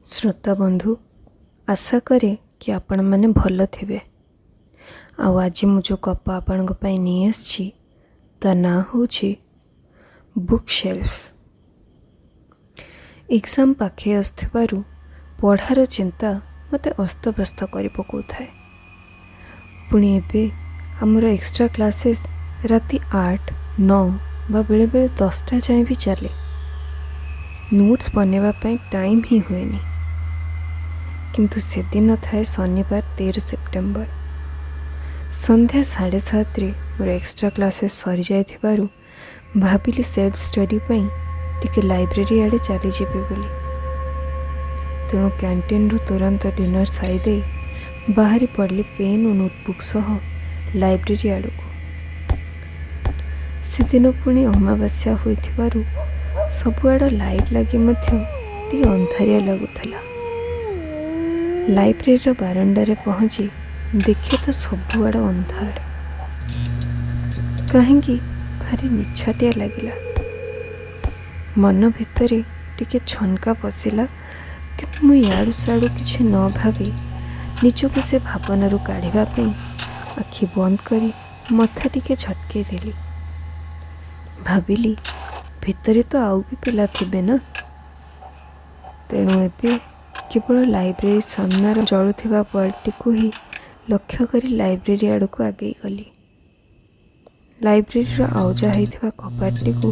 श्रोता बंधु आशा करे कि आपण मैंने भल थे। आज मु जो गप आपण नहीं आसी ता ना हूँ बुक शेल्फ। एग्जाम पाखे आसुथिबारु पढ़ार चिंता मते अस्तव्यस्त कर पकाउଥାଏ। पुणी एबे हमर एक्स्ट्रा क्लासेस राति 8, 9 बा बेले बेले 10टा जाए भी चले। नोट्स बनवा टाइम ही हुएनी। किंतु से दिन थाए शनिवार 13 सेप्टेम्बर संध्या 7:30 रे मोर एक्स्ट्रा क्लासेस सरी जाइथिबारु भाबिली सेल्फ स्टडी पई टिके लाइब्रेरी आड़े चली जेबे बोली। तेणु कैंटीन रु तुरंत डिनर सारी दे बाहरी पड़ली पेन और नोटबुक सह लाइब्रेरी आड़क। से दिन पुणी अमावास्या होइथिबारु सबुआड़ लाइट लगी टिके अंधारिया लगुथला। लाइब्रेरी बारंडारे पहुँची देखे तो सबुआड़ अंधार। कहीं भारी निछाटिया लगिला। मन भितरे टिके छनका पशिला कि मु याड़ू साड़ू किछि न भाबी निजको से भावनारू काढ़िबा पई आखि बंद करी मथा टिके झटके देली। भाबिली भितरे तो आउ भी पिला थिबे ना। तेणु एबे केवल लाइब्रेरी सामनार जलुथिबा बल्बटी को ही लक्ष्य करी लाइब्रेरी आड़क आगे गली। लाइब्रेरी आउजा होइथिबा कपाटटी को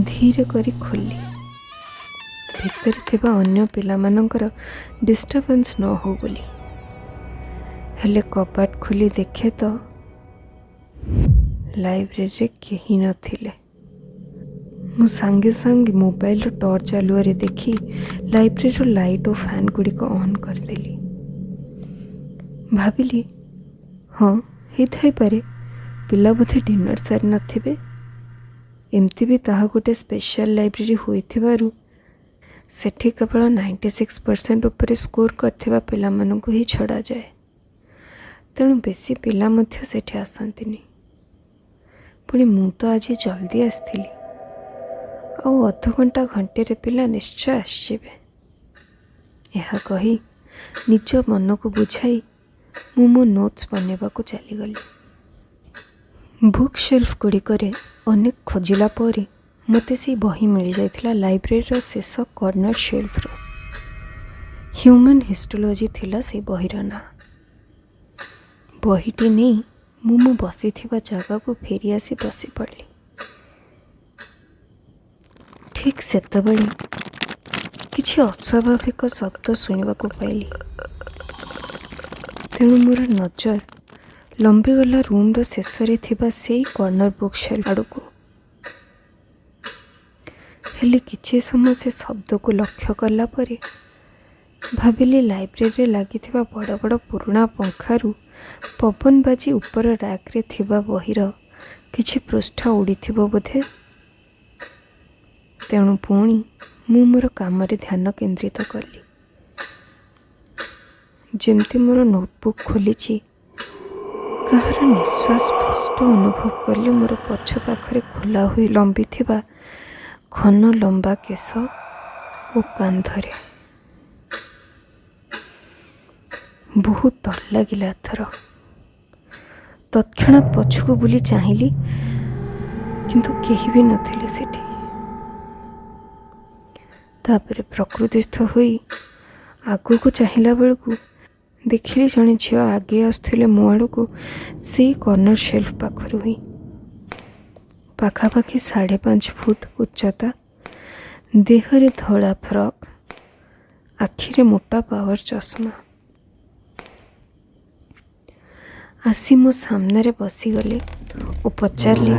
धीरे करी खोली। भितर थिबा अन्य पिलामानंकर डिस्टर्बेंस न हो बोली। हेले कपाट खोली देखे तो लाइब्रेरी केही नथिले। मु सांगे सांगे मोबाइल टॉर्च चालुआरे देखी लाइब्रेरी लाइट और फैन गुड़िक ऑन करदेली। भाविली हाँ ही थाई पारे पिला बोधे डिनर सारी नथिबे। एमती भी ताहा गोटे स्पेशल लाइब्रेरी होइथिबारु सेठी केवल 96% उपरे स्कोर करथिबा पिला मानकु ही छड़ा जाए। तेणु बेसी पिला मध्य सेठी आसंतिनी। पुणी मु तो आज जल्दी आसथिली। आउ अध घंटा घंटे पिला निश्चय आसजिबे। यह कही निज मन को बुझाई मु मो नोट्स बनवा को चलीगली। बुक शेल्फ गुड़िकरे अनेक खोजिला परे मते से बही मिल जाइथिला लाइब्रेरी शेष कॉर्नर शेल्फ रो। ह्यूमन हिस्टोलॉजी थिला से बहीर ना। बहीटी नहीं मु बसी थिबा जगह को फेरी आसी बसी पड़ली। ठीक सेतबेले किछि अस्वाभाविक शब्द शुणा पाइली। तेणु मोर नजर लंबीगला रूम रो शेषरे थिबा सेई कॉर्नर बुक शेल्फ आड़क। हेले किछि समय से शब्द को लक्ष्य कला परे भाविली लाइब्रेरी लागिथिबा बड़ बड़ पुराणा पंखारू पवन बाजी ऊपर रैक रे थिबा बहीर किछि पृष्ठ उड़ीथिबो बोधे। तेणु पुणी मु मोर काम ध्यान केंद्रित कली। जेमती मोर नोटबुक खोली कहार निश्वास स्पष्ट अनुभव कली। मोर पछ पाखरे खोला हुई लंबी थिबा घन लंबा केश और कांधरे। बहुत डर लगिला। एथर तत्क्षणात पछकू बुली चाहिली किंतु केही भी नथिले सेठी। तापरे प्रकृतिस्थ हुई आगू को चाहिला बेलू देखिली जड़े झील आगे आसुले मो आड़क से कॉर्नर शेल्फ पाखर हुई पाखापाखि 5.5 फुट उच्चता, देहरे धड़ा फ्रक, आखिरे मोटा पावर चश्मा। आसी मो सामने बसीगले और पचारली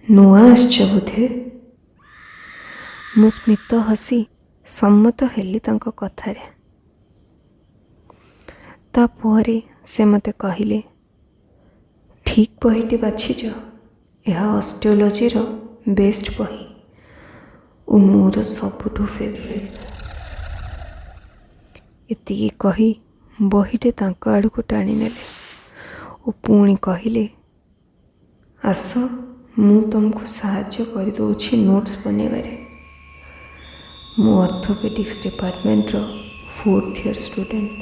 नुआ आसच बोधे। मु स्मित हसी सम्मत हेली तांको कथारे। तापरे से मते कहिले ठीक बहीटी बाछिज। यह ऑस्टियोलॉजी रो बेस्ट बही और मोर सबुठु फेवरेट। एतिकी कही बहीटे तांको आड़को टाणी नेले और पुणी कहिले आस मु तुमको साहाय्य कर दोछि नोट्स बनेबारे। ମୁଁ ଅର୍ଥୋପେଡିକ୍ସ ଡିପାର୍ଟମେଣ୍ଟର 4th ଇୟର୍ ଷ୍ଟୁଡେଣ୍ଟ।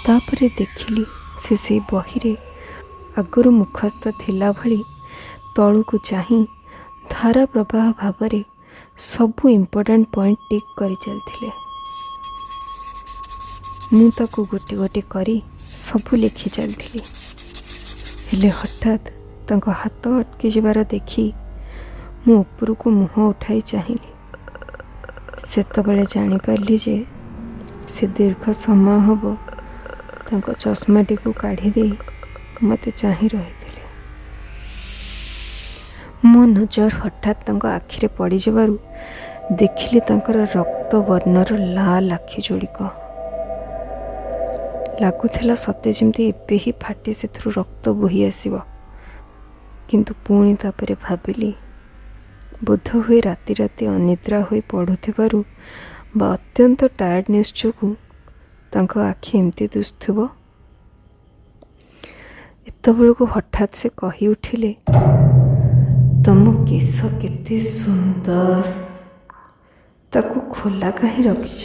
ତାପରେ ଦେଖିଲି ସେ ସେଇ ବହିରେ ଆଗରୁ ମୁଖସ୍ଥ ଥିଲା ଭଳି ତଳକୁ ଚାହିଁ ଧାରା ପ୍ରବାହ ଭାବରେ ସବୁ ଇମ୍ପୋର୍ଟାଣ୍ଟ ପଏଣ୍ଟ ଟିକ୍ କରି ଚାଲିଥିଲେ। ମୁଁ ତାକୁ ଗୋଟି ଗୋଟି କରି ସବୁ ଲେଖି ଚାଲିଥିଲି। ହେଲେ ହଠାତ୍ ତାଙ୍କ ହାତ ଅଟକି ଯିବାର ଦେଖି ମୁଁ ଉପରକୁ ମୁହଁ ଉଠାଇ ଚାହିଁଲି। ସେତେବେଳେ ଜାଣିପାରିଲି ଯେ ସେ ଦୀର୍ଘ ସମୟ ହେବ ତାଙ୍କ ଚଷମାଟିକୁ କାଢ଼ି ଦେଇ ମୋତେ ଚାହିଁ ରହିଥିଲେ। ମୋ ନଜର ହଠାତ୍ ତାଙ୍କ ଆଖିରେ ପଡ଼ିଯିବାରୁ ଦେଖିଲି ତାଙ୍କର ରକ୍ତ ବର୍ଣ୍ଣର ଲାଲ ଆଖି ଯୋଡ଼ିକ। ଲାଗୁଥିଲା ସତେ ଯେମିତି ଏବେ ହିଁ ଫାଟି ସେଥିରୁ ରକ୍ତ ବୋହି ଆସିବ। କିନ୍ତୁ ପୁଣି ତାପରେ ଭାବିଲି ବୋଧହୁଏ ରାତି ରାତି ଅନିଦ୍ରା ହୋଇ ପଢ଼ୁଥିବାରୁ ବା ଅତ୍ୟନ୍ତ ଟାୟାର୍ଡ଼ନେସ୍ ଯୋଗୁଁ ତାଙ୍କ ଆଖି ଏମିତି ଦିଶୁଥିବ। ଏତେବେଳକୁ ହଠାତ୍ ସେ କହି ଉଠିଲେ, ତମ କେଶ କେତେ ସୁନ୍ଦର, ତାକୁ ଖୋଲା କାହିଁ ରଖିଛ?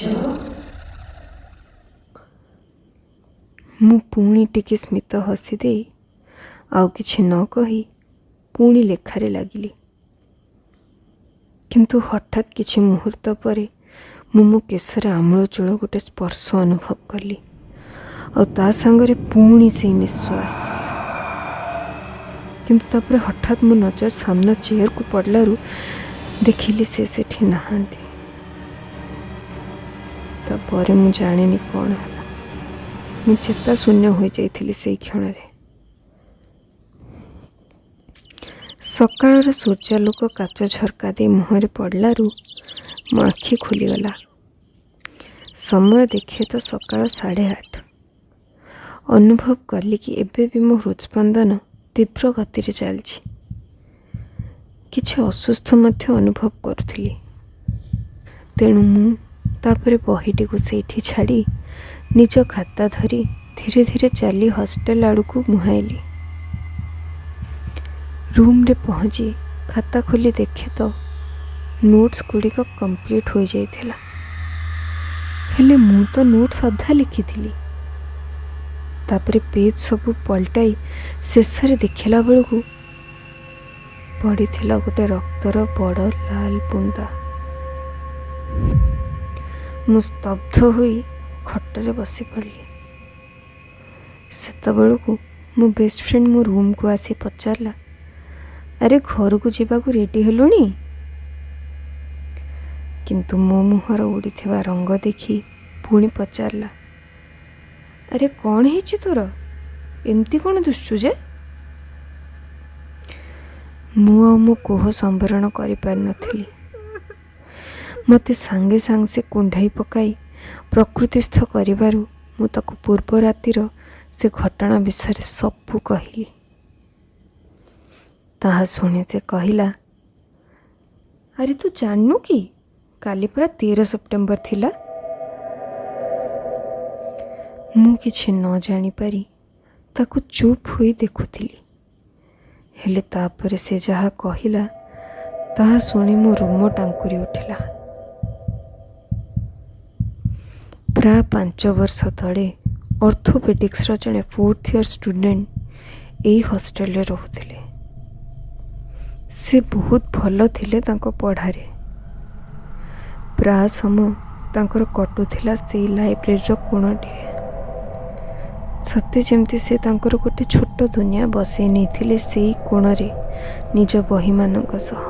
ମୁଁ ପୁଣି ଟିକେ ସ୍ମିତ ହସି ଦେଇ ଆଉ କିଛି ନ କହି ପୁଣି ଲେଖାରେ ଲାଗିଲି। କିନ୍ତୁ ହଠାତ୍ କିଛି ମୁହୂର୍ତ୍ତ ପରେ ମୁଁ ମୋ କେଶରେ ଆମୂଳଚୂଳ ଗୋଟେ ସ୍ପର୍ଶ ଅନୁଭବ କଲି ଆଉ ତା ସାଙ୍ଗରେ ପୁଣି ସେଇ ନିଶ୍ୱାସ। କିନ୍ତୁ ତାପରେ ହଠାତ୍ ମୋ ନଜର ସାମ୍ନା ଚେୟାରକୁ ପଡ଼ିଲାରୁ ଦେଖିଲି ସେ ସେଠି ନାହାନ୍ତି। ତାପରେ ମୁଁ ଜାଣିନି କ'ଣ ହେଲା। ମୁଁ ଚେତା ଶୂନ୍ୟ ହୋଇଯାଇଥିଲି ସେଇ କ୍ଷଣରେ। ସକାଳର ସୂର୍ଯ୍ୟାଲୋକ କାଚ ଝରକା ଦେଇ ମୁହଁରେ ପଡ଼ିଲାରୁ ମୋ ଆଖି ଖୋଲିଗଲା। ସମୟ ଦେଖେ ତ ସକାଳ 8:30। ଅନୁଭବ କଲି କି ଏବେ ବି ମୋ ହୃଦସ୍ପନ୍ଦନ ତୀବ୍ର ଗତିରେ ଚାଲିଛି। କିଛି ଅସୁସ୍ଥ ମଧ୍ୟ ଅନୁଭବ କରୁଥିଲି। ତେଣୁ ମୁଁ ତାପରେ ବହିଟିକୁ ସେଇଠି ଛାଡ଼ି ନିଜ ଖାତା ଧରି ଧୀରେ ଧୀରେ ଚାଲି ହଷ୍ଟେଲ ଆଡ଼କୁ ମୁହାଁଇଲି। ରୁମ୍ରେ ପହଞ୍ଚି ଖାତା ଖୋଲି ଦେଖେ ତ ନୋଟ୍ସ ଗୁଡ଼ିକ କମ୍ପ୍ଲିଟ୍ ହୋଇଯାଇଥିଲା। ହେଲେ ମୁଁ ତ ନୋଟ୍ସ ଅଧା ଲେଖିଥିଲି। ତାପରେ ପେଜ୍ ସବୁ ପଲଟାଇ ଶେଷରେ ଦେଖିଲା ବେଳକୁ ପଡ଼ିଥିଲା ଗୋଟେ ରକ୍ତର ବଡ଼ ଲାଲ ବୁନ୍ଦା। ମୁଁ ସ୍ତବ୍ଧ ହୋଇ ଖଟରେ ବସି ପଡ଼ିଲି। ସେତେବେଳକୁ ମୋ ବେଷ୍ଟ ଫ୍ରେଣ୍ଡ ମୋ ରୁମ୍କୁ ଆସି ପଚାରିଲା, ଆରେ ଘରକୁ ଯିବାକୁ ରେଡ଼ି ହେଲୁଣି? କିନ୍ତୁ ମୋ ମୁହଁର ଉଡ଼ିଥିବା ରଙ୍ଗ ଦେଖି ପୁଣି ପଚାରିଲା, ଆରେ କ'ଣ ହେଇଛି ତୋର? ଏମିତି କ'ଣ ଦୁଶୁଛୁ ଯେ? ମୁଁ ଆଉ ମୋ କୋହ ସମ୍ବରଣ କରିପାରିନଥିଲି। ମୋତେ ସାଙ୍ଗେ ସାଙ୍ଗେ ସେ କୁଣ୍ଢାଇ ପକାଇ ପ୍ରକୃତିସ୍ଥ କରିବାରୁ ମୁଁ ତାକୁ ପୂର୍ବ ରାତିର ସେ ଘଟଣା ବିଷୟରେ ସବୁ କହିଲି। ତାହା ଶୁଣି ସେ କହିଲା, ଆରେ ତୁ ଜାଣିନୁ କି କାଲି ପରା 13 ସେପ୍ଟେମ୍ବର ଥିଲା? ମୁଁ କିଛି ନ ଜାଣିପାରି ତାକୁ ଚୁପ୍ ହୋଇ ଦେଖୁଥିଲି। ହେଲେ ତାପରେ ସେ ଯାହା କହିଲା ତାହା ଶୁଣି ମୋ ରୋମ ଟାଙ୍କୁରି ଉଠିଲା। ପ୍ରାୟ 5 ବର୍ଷ ତଳେ ଅର୍ଥୋପେଡିକ୍ସର ଜଣେ 4th ଇୟର୍ ଷ୍ଟୁଡେଣ୍ଟ ଏଇ ହଷ୍ଟେଲରେ ରହୁଥିଲେ। ସେ ବହୁତ ଭଲ ଥିଲେ ତାଙ୍କ ପଢ଼ାରେ। ପ୍ରାୟ ସମୟ ତାଙ୍କର କଟୁଥିଲା ସେଇ ଲାଇବ୍ରେରୀର କୋଣଟିରେ। ସତେ ଯେମିତି ସେ ତାଙ୍କର ଗୋଟେ ଛୋଟ ଦୁନିଆ ବସେଇ ନେଇଥିଲେ ସେଇ କୋଣରେ ନିଜ ବହିମାନଙ୍କ ସହ।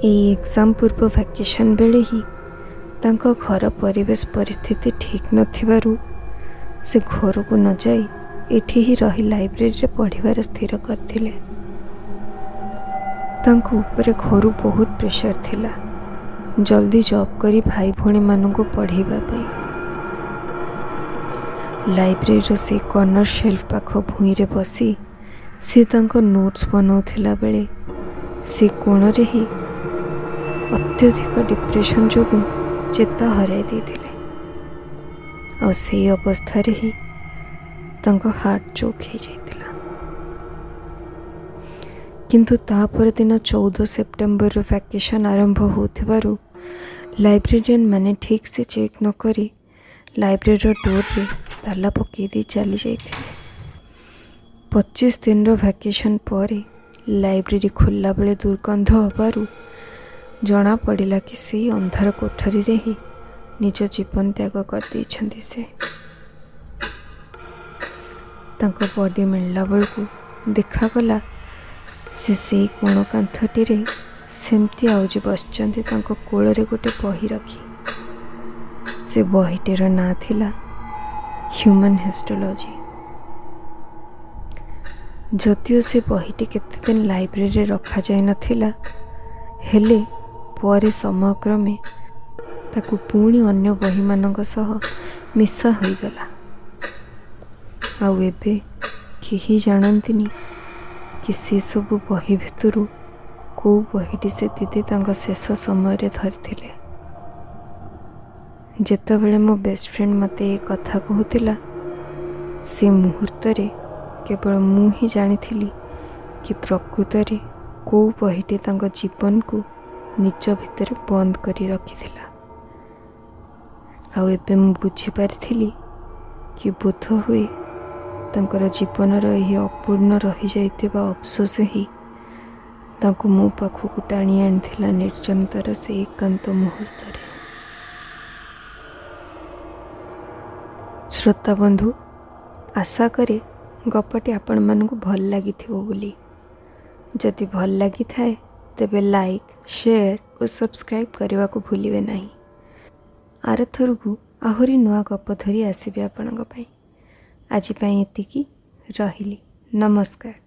ଏଇ ଏକ୍ଜାମ୍ ପୂର୍ବ ଭ୍ୟାକେସନ୍ ବେଳେ ହିଁ ତାଙ୍କ ଘର ପରିବେଶ ପରିସ୍ଥିତି ଠିକ୍ ନଥିବାରୁ ସେ ଘରକୁ ନ ଯାଇ ଏଠି ହିଁ ରହି ଲାଇବ୍ରେରୀରେ ପଢ଼ିବାର ସ୍ଥିର କରିଥିଲେ। ତାଙ୍କ ଉପରେ ଘରୁ ବହୁତ ପ୍ରେସର ଥିଲା ଜଲ୍ଦି ଜବ୍ କରି ଭାଇ ଭଉଣୀମାନଙ୍କୁ ପଢ଼େଇବା ପାଇଁ। ଲାଇବ୍ରେରୀର ସେଇ କର୍ଣ୍ଣର ସେଲ୍ଫ ପାଖ ଭୂଇଁରେ ବସି ସେ ତାଙ୍କ ନୋଟ୍ସ ବନାଉଥିଲା ବେଳେ ସେ କୋଣରେ ହିଁ ଅତ୍ୟଧିକ ଡିପ୍ରେସନ୍ ଯୋଗୁଁ ଚେତା ହରାଇ ଦେଇଥିଲେ। ଆଉ ସେଇ ଅବସ୍ଥାରେ ହିଁ ତାଙ୍କ ହାର୍ଟ ଚୋକ୍ ହେଇଯାଇଥିଲା। କିନ୍ତୁ ତାପର ଦିନ 14 ସେପ୍ଟେମ୍ବରରୁ ଭ୍ୟାକେସନ୍ ଆରମ୍ଭ ହେଉଥିବାରୁ ଲାଇବ୍ରେରିଆନ୍ ମାନେ ଠିକ୍ ସେ ଚେକ୍ ନ କରି ଲାଇବ୍ରେରୀର ଡୋର୍ରେ ତାଲା ପକାଇ ଦେଇ ଚାଲି ଯାଇଥିଲେ। 25 ଦିନର ଭ୍ୟାକେସନ୍ ପରେ ଲାଇବ୍ରେରୀ ଖୋଲା ବେଳେ ଦୁର୍ଗନ୍ଧ ହେବାରୁ ଜଣାପଡ଼ିଲା କି ସେଇ ଅନ୍ଧାର କୋଠରୀରେ ହିଁ ନିଜ ଜୀବନ ତ୍ୟାଗ କରିଦେଇଛନ୍ତି ସେ। ତାଙ୍କ ବଡି ମିଳିଲା ବେଳକୁ ଦେଖାଗଲା ସେ ସେଇ କୋଣ କାନ୍ଥଟିରେ ସେମିତି ଆଉଜି ବସିଛନ୍ତି ତାଙ୍କ କୋଳରେ ଗୋଟେ ବହି ରଖି। ସେ ବହିଟିର ନାଁ ଥିଲା ହ୍ୟୁମାନ୍ ହିଷ୍ଟୋଲୋଜି। ଯଦିଓ ସେ ବହିଟି କେତେ ଦିନ ଲାଇବ୍ରେରୀରେ ରଖାଯାଇନଥିଲା, ହେଲେ ପରେ ସମୟକ୍ରମେ ତାକୁ ପୁଣି ଅନ୍ୟ ବହିମାନଙ୍କ ସହ ମିଶା ହୋଇଗଲା। ଆଉ ଏବେ କେହି ଜାଣନ୍ତିନି କି ସେସବୁ ବହି ଭିତରୁ କେଉଁ ବହିଟି ସେ ଦିଦି ତାଙ୍କ ଶେଷ ସମୟରେ ଧରିଥିଲେ। ଯେତେବେଳେ ମୋ ବେଷ୍ଟ ଫ୍ରେଣ୍ଡ ମୋତେ ଏ କଥା କହୁଥିଲା, ସେ ମୁହୂର୍ତ୍ତରେ କେବଳ ମୁଁ ହିଁ ଜାଣିଥିଲି କି ପ୍ରକୃତରେ କେଉଁ ବହିଟି ତାଙ୍କ ଜୀବନକୁ ନିଜ ଭିତରେ ବନ୍ଦ କରି ରଖିଥିଲା। ଆଉ ଏବେ ମୁଁ ବୁଝିପାରିଥିଲି କି ବୋଧହୁଏ ତାଙ୍କର ଜୀବନର ଏହି ଅପୂର୍ଣ୍ଣ ରହିଯାଇଥିବା ଅଫସୋସ ହିଁ ତାଙ୍କୁ ମୋ ପାଖକୁ ଟାଣି ଆଣିଥିଲା ନିର୍ଜନତାର ସେ ଏକାନ୍ତ ମୁହୂର୍ତ୍ତରେ। ଶ୍ରୋତା ବନ୍ଧୁ, ଆଶା କରେ ଗପଟି ଆପଣମାନଙ୍କୁ ଭଲ ଲାଗିଥିବ ବୋଲି। ଯଦି ଭଲ ଲାଗିଥାଏ ତେବେ ଲାଇକ୍, ସେୟାର ଓ ସବସ୍କ୍ରାଇବ୍ କରିବାକୁ ଭୁଲିବେ ନାହିଁ। ଆରଥରକୁ ଆହୁରି ନୂଆ ଗପ ଧରି ଆସିବି ଆପଣଙ୍କ ପାଇଁ। ଆଜି ପାଇଁ ଏତିକି, ରହିଲି। ନମସ୍କାର।